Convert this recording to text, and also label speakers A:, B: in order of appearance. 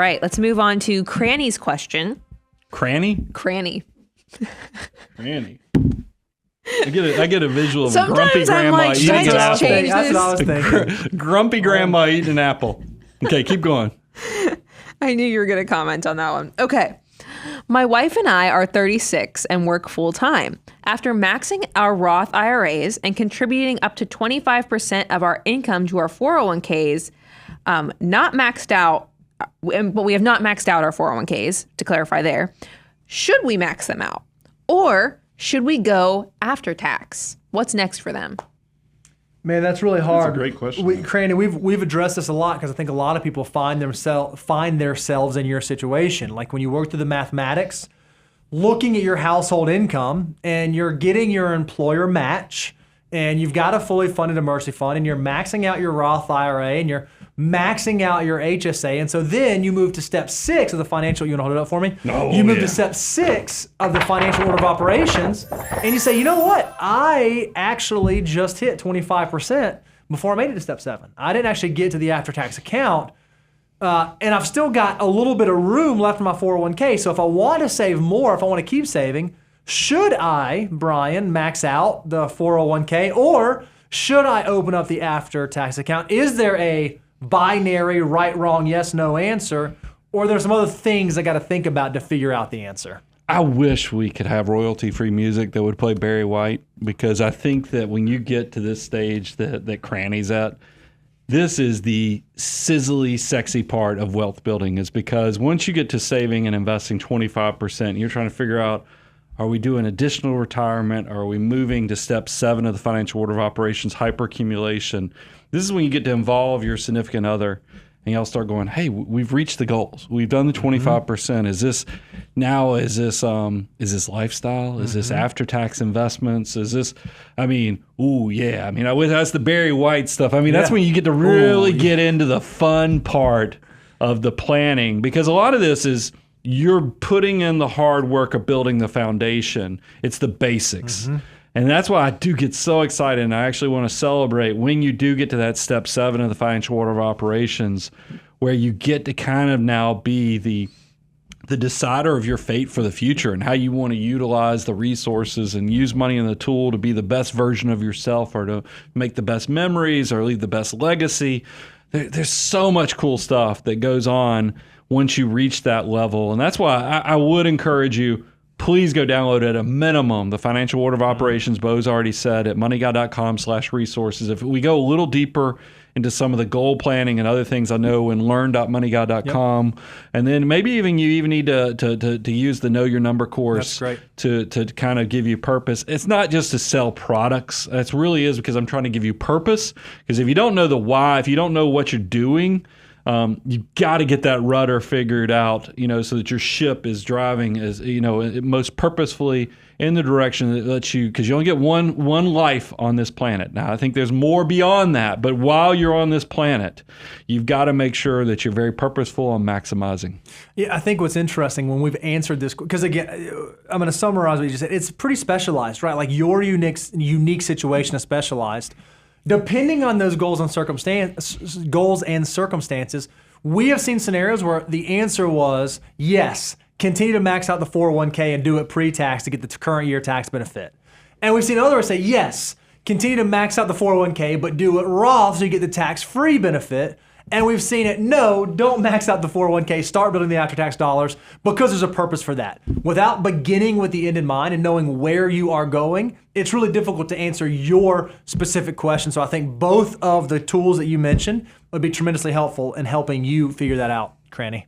A: right, let's move on to Cranny's question.
B: Cranny?
A: Cranny.
B: Cranny. I get a visual of a
A: Sometimes
B: grumpy
A: I'm
B: grandma
A: like,
B: eating
A: should I
B: an
A: just
B: apple.
A: change
C: That's
A: this?
C: what I was thinking.
B: Grumpy grandma eating an apple. Okay, keep going.
A: I knew you were going to comment on that one. Okay. My wife and I are 36 and work full time. After maxing our Roth IRAs and contributing up to 25% of our income to our 401ks, not maxed out, but we have not maxed out our 401ks, to clarify there. Should we max them out? Or should we go after tax? What's next for them?
C: Man, that's really hard.
B: That's a great question.
C: Cranny, we've addressed this a lot because I think a lot of people find themselves in your situation. Like when you work through the mathematics, looking at your household income and you're getting your employer match and you've got a fully funded emergency fund and you're maxing out your Roth IRA and you're maxing out your HSA. And so then you move to step 6 of the financial, you want to hold it up for me?
B: No,
C: you move to step 6 of the financial order of operations and you say, you know what? I actually just hit 25% before I made it to step 7. I didn't actually get to the after-tax account. And I've still got a little bit of room left in my 401k. So if I want to save more, if I want to keep saving, should I, Brian, max out the 401k or should I open up the after-tax account? Is there a binary right, wrong, yes, no answer, or there's some other things I got to think about to figure out the answer?
B: I wish we could have royalty-free music that would play Barry White, because I think that when you get to this stage that Cranny's at, this is the sizzly, sexy part of wealth building, is because once you get to saving and investing 25%, you're trying to figure out, are we doing additional retirement? Are we moving to step 7 of the financial order of operations, hyperaccumulation? This is when you get to involve your significant other and y'all start going, hey, we've reached the goals. We've done the 25%. Is this lifestyle? Is this after-tax investments? Is this, that's the Barry White stuff. That's when you get to really get into the fun part of the planning, because a lot of this is you're putting in the hard work of building the foundation. It's the basics. And that's why I do get so excited, and I actually want to celebrate when you do get to that step 7 of the financial order of operations, where you get to kind of now be the decider of your fate for the future and how you want to utilize the resources and use money and the tool to be the best version of yourself, or to make the best memories or leave the best legacy. There's so much cool stuff that goes on once you reach that level. And that's why I would encourage you, please go download at a minimum the financial order of operations. Bo's already said at moneyguy.com/resources. If we go a little deeper into some of the goal planning and other things, I know in learn.moneyguy.com, and then maybe you even need to use the Know Your Number course.
C: That's great.
B: to kind of give you purpose. It's not just to sell products. It really is because I'm trying to give you purpose. Because if you don't know the why, if you don't know what you're doing, you got to get that rudder figured out, so that your ship is driving as, most purposefully in the direction that lets you, because you only get one life on this planet. Now, I think there's more beyond that, but while you're on this planet, you've got to make sure that you're very purposeful on maximizing.
C: Yeah, I think what's interesting when we've answered this, because again, I'm going to summarize what you just said. It's pretty specialized, right? Like your unique situation is specialized. Depending on those goals and circumstances, we have seen scenarios where the answer was yes, continue to max out the 401k and do it pre-tax to get the current year tax benefit. And we've seen others say yes, continue to max out the 401k, but do it Roth so you get the tax-free benefit. And we've seen it, no, don't max out the 401k, start building the after-tax dollars, because there's a purpose for that. Without beginning with the end in mind and knowing where you are going, it's really difficult to answer your specific question. So I think both of the tools that you mentioned would be tremendously helpful in helping you figure that out, Cranny.